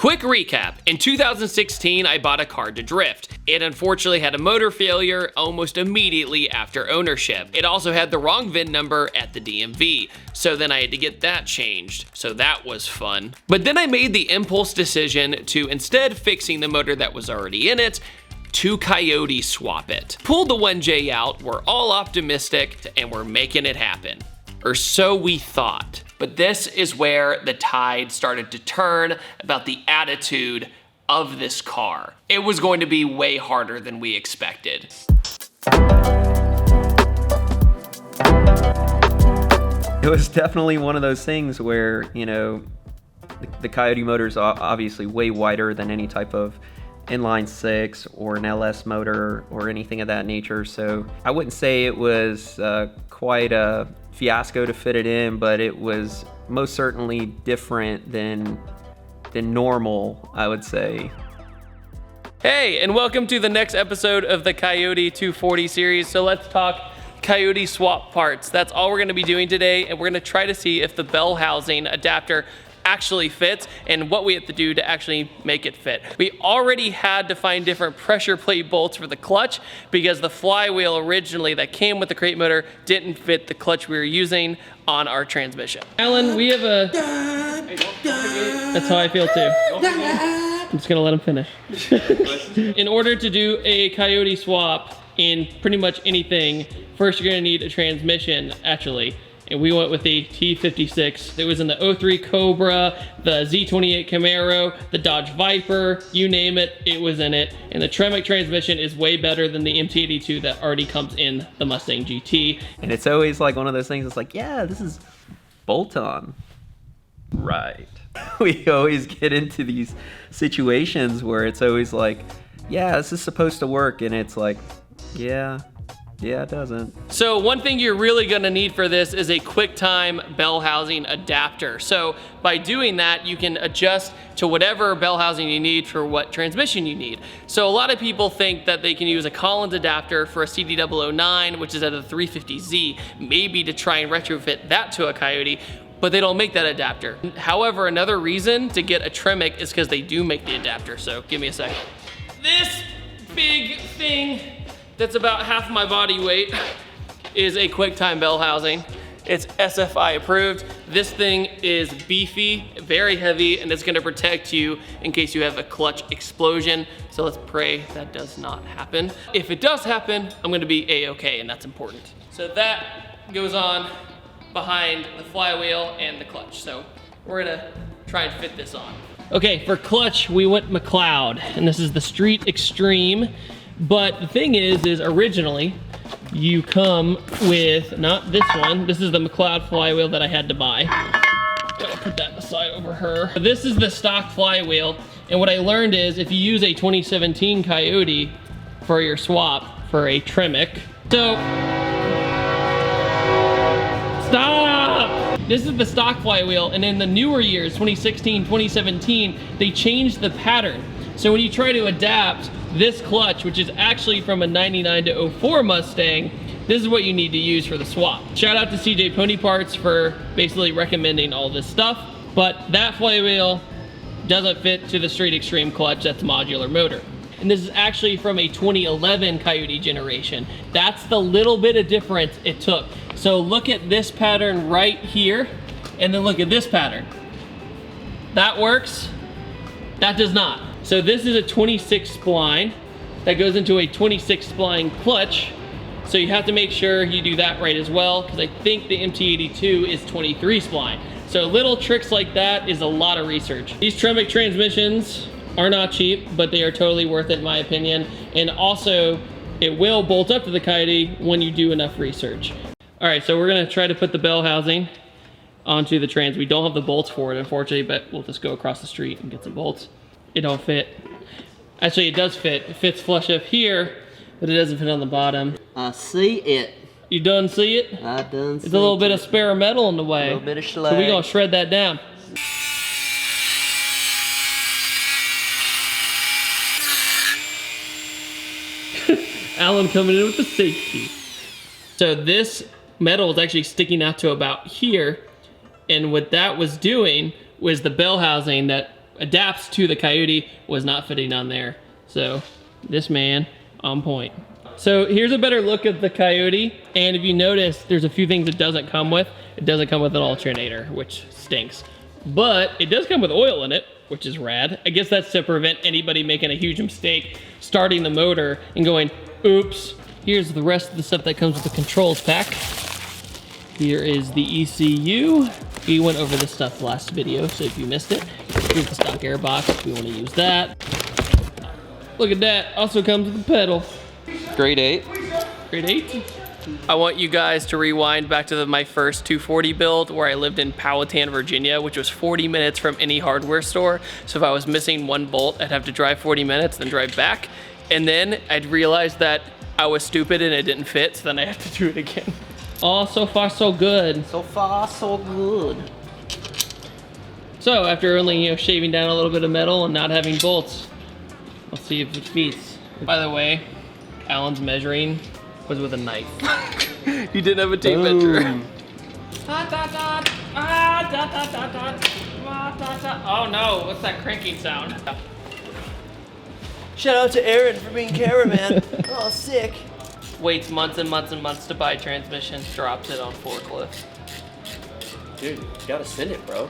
Quick recap, in 2016 I bought a car to drift. It unfortunately had a motor failure almost immediately after ownership. It also had the wrong VIN number at the DMV, so then I had to get that changed, so that was fun. But then I made the impulse decision to, instead fixing the motor that was already in it, to Coyote swap it. Pulled the 1J out, we're all optimistic, and we're making it happen. Or so we thought. But this is where the tide started to turn about the attitude of this car. It was going to be way harder than we expected. It was definitely one of those things where, you know, the Coyote motor is obviously way wider than any type of inline six or an LS motor or anything of that nature. So I wouldn't say it was quite a fiasco to fit it in, but it was most certainly different than normal, I would say. Hey, and welcome to the next episode of the Coyote 240 series. So let's talk Coyote swap parts. That's all we're gonna be doing today, and we're gonna try to see if the bell housing adapter actually fits and what we have to do to actually make it fit. We already had to find different pressure plate bolts for the clutch because the flywheel originally that came with the crate motor didn't fit the clutch we were using on our transmission. Alan, we have a... That's how I feel too. I'm just gonna let him finish. In order to do a Coyote swap in pretty much anything, first you're gonna need a transmission, actually. And we went with the T56. It was in the 03 Cobra, the Z28 Camaro, the Dodge Viper, you name it, it was in it. And the Tremec transmission is way better than the MT82 that already comes in the Mustang GT. And it's always like one of those things, it's like, yeah, this is bolt-on. Right. We always get into these situations where it's always like, yeah, this is supposed to work. And it's like, yeah, it doesn't. So one thing you're really gonna need for this is a QuickTime bell housing adapter. So by doing that, you can adjust to whatever bell housing you need for what transmission you need. So a lot of people think that they can use a Collins adapter for a CD009, which is at a 350Z, maybe to try and retrofit that to a Coyote, but they don't make that adapter. However, another reason to get a Tremec is because they do make the adapter. So give me a second. This big thing that's about half my body weight is a QuickTime bell housing. It's SFI approved. This thing is beefy, very heavy, and it's gonna protect you in case you have a clutch explosion. So let's pray that does not happen. If it does happen, I'm gonna be A-okay, and that's important. So that goes on behind the flywheel and the clutch. So we're gonna try and fit this on. Okay, for clutch, we went McLeod, and this is the Street Extreme. But the thing is originally you come with, not this one, this is the McLeod flywheel that I had to buy. Gotta put that aside over her. This is the stock flywheel, and what I learned is if you use a 2017 Coyote for your swap for a Tremec, so, stop! This is the stock flywheel, and in the newer years, 2016, 2017, they changed the pattern. So when you try to adapt this clutch, which is actually from a 99 to 04 Mustang, this is what you need to use for the swap. Shout out to CJ Pony Parts for basically recommending all this stuff, but that flywheel doesn't fit to the Street Extreme clutch, that's modular motor. And this is actually from a 2011 Coyote generation. That's the little bit of difference it took. So look at this pattern right here, and then look at this pattern. That works, that does not. So this is a 26 spline that goes into a 26 spline clutch. So you have to make sure you do that right as well, because I think the MT82 is 23 spline. So little tricks like that is a lot of research. These Tremec transmissions are not cheap, but they are totally worth it in my opinion. And also, it will bolt up to the Coyote when you do enough research. All right, so we're gonna try to put the bell housing onto the trans. We don't have the bolts for it, unfortunately, but we'll just go across the street and get some bolts. It don't fit. Actually, it does fit. It fits flush up here, but it doesn't fit on the bottom. I see it. You done see it? I done see it. There's a little bit of spare metal in the way. A little bit of slag. So we're gonna shred that down. Alan coming in with the safety. So this metal is actually sticking out to about here, and what that was doing was the bell housing that adapts to the Coyote was not fitting on there. So this man on point. So here's a better look at the Coyote. And if you notice, there's a few things it doesn't come with. It doesn't come with an alternator, which stinks. But it does come with oil in it, which is rad. I guess that's to prevent anybody making a huge mistake starting the motor and going, oops. Here's the rest of the stuff that comes with the controls pack. Here is the ECU. We went over this stuff last video, so if you missed it, here's the stock air box if we want to use that. Look at that, also comes with a pedal. Grade 8. Grade 8. I want you guys to rewind back to my first 240 build where I lived in Powhatan, Virginia, which was 40 minutes from any hardware store. So if I was missing one bolt, I'd have to drive 40 minutes, then drive back. And then I'd realize that I was stupid and it didn't fit, so then I had to do it again. Oh, so far so good. So far so good. So after only shaving down a little bit of metal and not having bolts, let's see if it fits. By the way, Alan's measuring was with a knife. He didn't have a tape measure. Oh no, what's that cranking sound? Shout out to Aaron for being cameraman. Oh, sick. Waits months and months and months to buy transmission, drops it on forklift. Dude, you gotta send it, bro.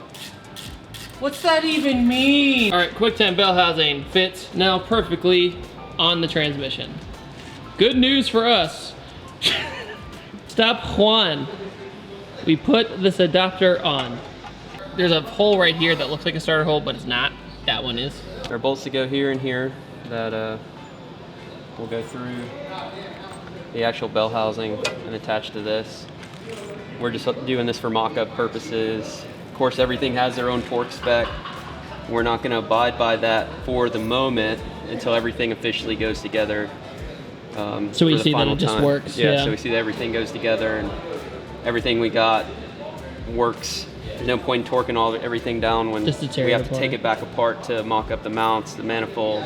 What's that even mean? All right, QuickTime bell housing fits now perfectly on the transmission. Good news for us. Stop Juan. We put this adapter on. There's a hole right here that looks like a starter hole, but it's not. That one is. There are bolts to go here and here that will go through the actual bell housing and attach to this. We're just doing this for mock-up purposes. Of course, everything has their own torque spec. We're not going to abide by that for the moment until everything officially goes together. So we see that it just works. Yeah, so we see that everything goes together and everything we got works. There's no point in torquing everything down when we have to take it back apart to mock up the mounts, the manifold,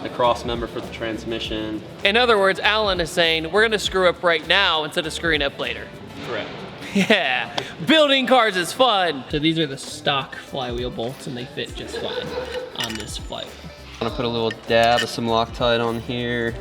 the cross member for the transmission. In other words, Alan is saying we're gonna screw up right now instead of screwing up later. Correct. Yeah, building cars is fun. So these are the stock flywheel bolts and they fit just fine on this flywheel. I'm gonna put a little dab of some Loctite on here.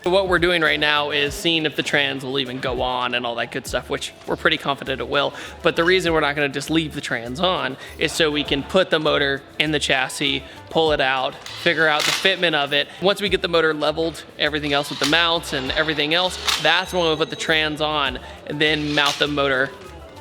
What we're doing right now is seeing if the trans will even go on and all that good stuff, which we're pretty confident it will. But the reason we're not gonna just leave the trans on is so we can put the motor in the chassis, pull it out, figure out the fitment of it. Once we get the motor leveled, everything else with the mounts and everything else, that's when we'll put the trans on and then mount the motor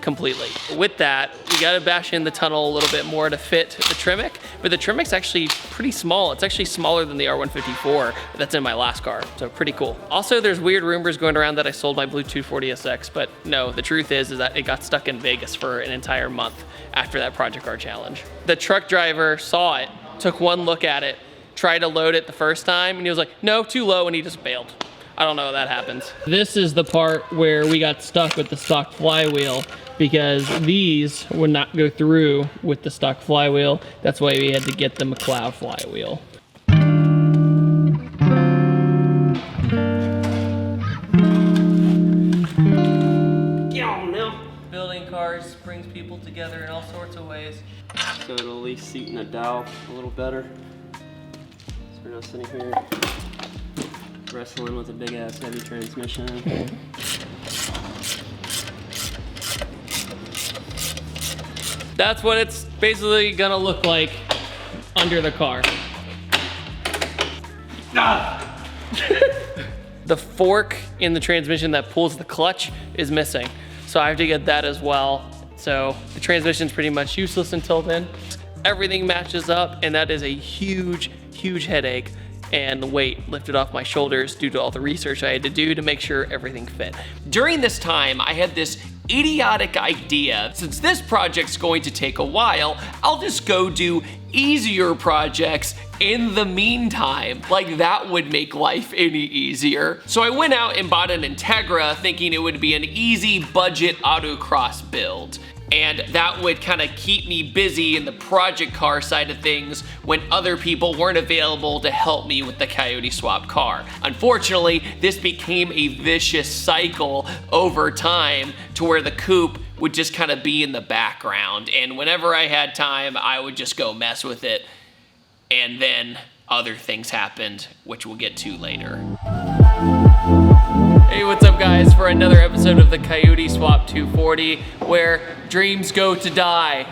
completely. With that, we gotta bash in the tunnel a little bit more to fit the Tremec, but the Tremec's actually pretty small. It's actually smaller than the R154 that's in my last car, so pretty cool. Also, there's weird rumors going around that I sold my Blue 240SX, but no, the truth is that it got stuck in Vegas for an entire month after that Project Car Challenge. The truck driver saw it, took one look at it, tried to load it the first time, and he was like, no, too low, and he just bailed. I don't know how that happens. This is the part where we got stuck with the stock flywheel because these would not go through with the stock flywheel. That's why we had to get the McLeod flywheel. Get on now. Building cars brings people together in all sorts of ways. So it'll at least seat in the dial a little better. So we're not sitting here wrestling with a big ass heavy transmission. That's what it's basically gonna look like under the car. Ah! The fork in the transmission that pulls the clutch is missing. So I have to get that as well. So the transmission's pretty much useless until then. Everything matches up and that is a huge, huge headache and the weight lifted off my shoulders due to all the research I had to do to make sure everything fit. During this time, I had this idiotic idea. Since this project's going to take a while, I'll just go do easier projects in the meantime. Like that would make life any easier. So I went out and bought an Integra thinking it would be an easy budget autocross build. And that would kind of keep me busy in the project car side of things when other people weren't available to help me with the Coyote swap car. Unfortunately, this became a vicious cycle over time to where the coupe would just kind of be in the background. And whenever I had time, I would just go mess with it. And then other things happened, which we'll get to later. Hey, what's up guys, for another episode of the Coyote Swap 240, where dreams go to die.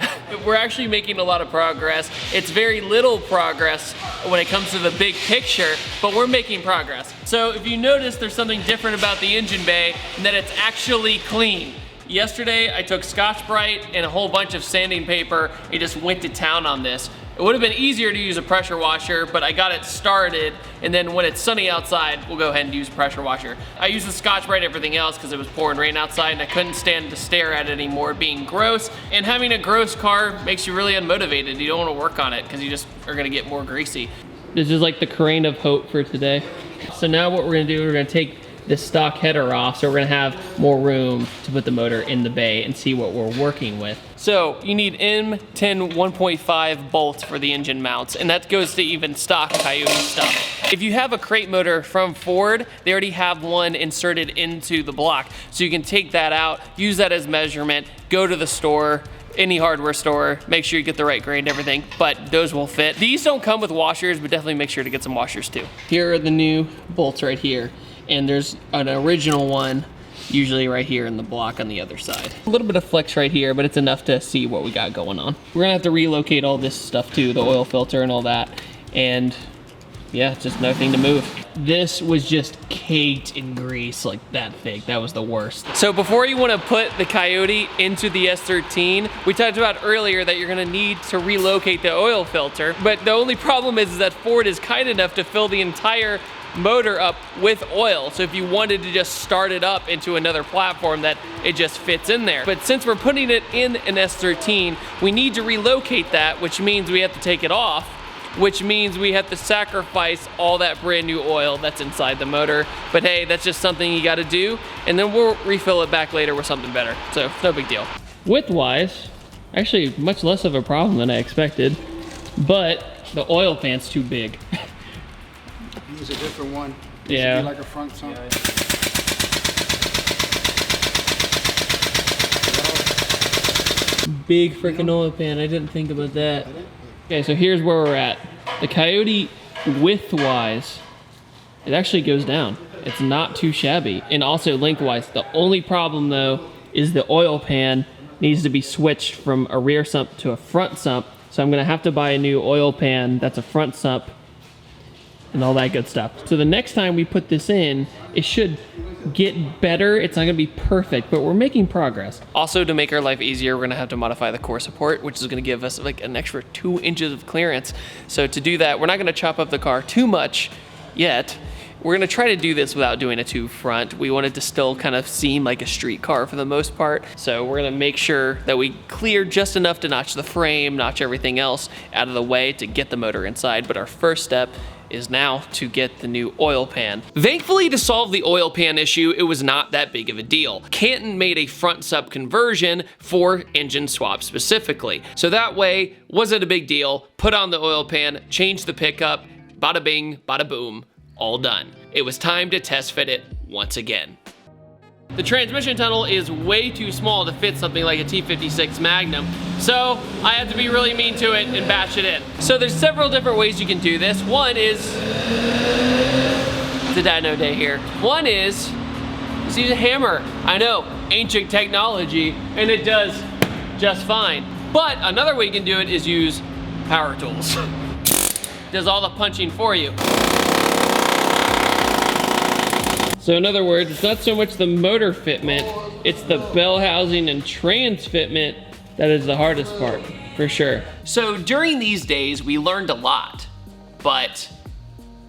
We're actually making a lot of progress. It's very little progress when it comes to the big picture, but we're making progress. So if you notice, there's something different about the engine bay, and that it's actually clean. Yesterday, I took Scotch-Brite and a whole bunch of sanding paper and just went to town on this. It would have been easier to use a pressure washer, but I got it started, and then when it's sunny outside, we'll go ahead and use a pressure washer. I used the Scotch-Brite and everything else because it was pouring rain outside and I couldn't stand to stare at it anymore being gross. And having a gross car makes you really unmotivated. You don't want to work on it because you just are gonna get more greasy. This is like the crane of hope for today. So now what we're gonna do, we're gonna take this stock header off, so we're gonna have more room to put the motor in the bay and see what we're working with. So you need M10 1.5 bolts for the engine mounts, and that goes to even stock Coyote stuff. If you have a crate motor from Ford, they already have one inserted into the block. So you can take that out, use that as measurement, go to the store, any hardware store, make sure you get the right grade and everything, but those will fit. These don't come with washers, but definitely make sure to get some washers too. Here are the new bolts right here. And there's an original one usually right here in the block on the other side. A little bit of flex right here, but it's enough to see what we got going on. We're gonna have to relocate all this stuff too, the oil filter and all that. And yeah, it's just another thing to move. This was just caked in grease like that thick. That was the worst. So before you wanna put the Coyote into the S13, we talked about earlier that you're gonna need to relocate the oil filter. But the only problem is that Ford is kind enough to fill the entire motor up with oil. So if you wanted to just start it up into another platform, that it just fits in there. But since we're putting it in an S13, we need to relocate that, which means we have to take it off, which means we have to sacrifice all that brand new oil that's inside the motor. But hey, that's just something you gotta do, and then we'll refill it back later with something better. So no big deal. Width-wise, actually much less of a problem than I expected, but the oil pan's too big. Use a different one. Yeah. Like a front sump. Big freaking oil pan, I didn't think about that. Okay, so here's where we're at. The Coyote, width-wise, it actually goes down. It's not too shabby. And also length-wise. The only problem though is the oil pan needs to be switched from a rear sump to a front sump. So I'm gonna have to buy a new oil pan that's a front sump and all that good stuff. So the next time we put this in, it should get better. It's not gonna be perfect, but we're making progress. Also, to make our life easier, we're gonna have to modify the core support, which is gonna give us like an extra 2 inches of clearance. So to do that, we're not gonna chop up the car too much yet. We're gonna try to do this without doing a tube front. We want it to still kind of seem like a street car for the most part. So we're gonna make sure that we clear just enough to notch the frame, notch everything else out of the way to get the motor inside. But our first step is now to get the new oil pan. Thankfully, to solve the oil pan issue, it was not that big of a deal. Canton made a front sub conversion for engine swap specifically. So that way, wasn't a big deal. Put on the oil pan, change the pickup, bada bing, bada boom, all done. It was time to test fit it once again. The transmission tunnel is way too small to fit something like a T56 Magnum, so I have to be really mean to it and bash it in. So there's several different ways you can do this. One is, it's a dyno day here. One is, just use a hammer. I know, ancient technology, and it does just fine. But another way you can do it is use power tools. Does all the punching for you. So in other words, it's not so much the motor fitment, it's the bell housing and trans fitment that is the hardest part, for sure. So during these days, we learned a lot, but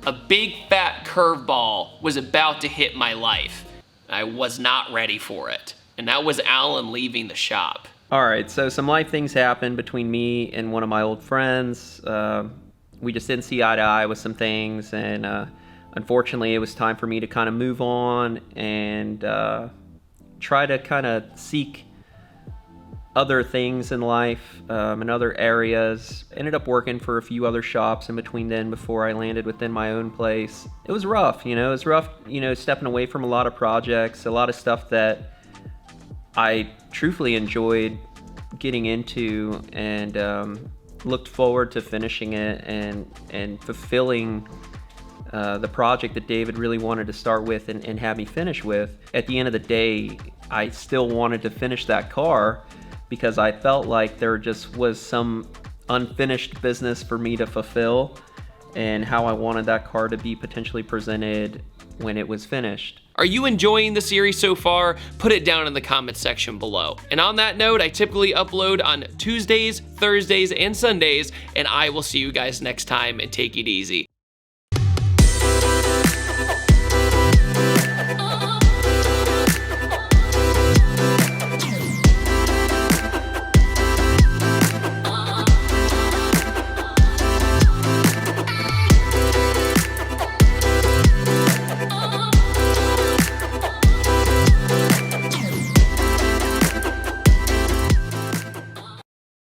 a big fat curveball was about to hit my life. I was not ready for it, and that was Alan leaving the shop. All right, so some life things happened between me and one of my old friends. We just didn't see eye to eye with some things, and unfortunately, it was time for me to kind of move on and try to kind of seek other things in life in other areas. Ended up working for a few other shops in between then before I landed within my own place. It was rough, you know, stepping away from a lot of projects, a lot of stuff that I truthfully enjoyed getting into and looked forward to finishing it and fulfilling the project that David really wanted to start with and have me finish with. At the end of the day, I still wanted to finish that car because I felt like there just was some unfinished business for me to fulfill and how I wanted that car to be potentially presented when it was finished. Are you enjoying the series so far? Put it down in the comments section below. And on that note, I typically upload on Tuesdays, Thursdays, and Sundays, and I will see you guys next time, and take it easy.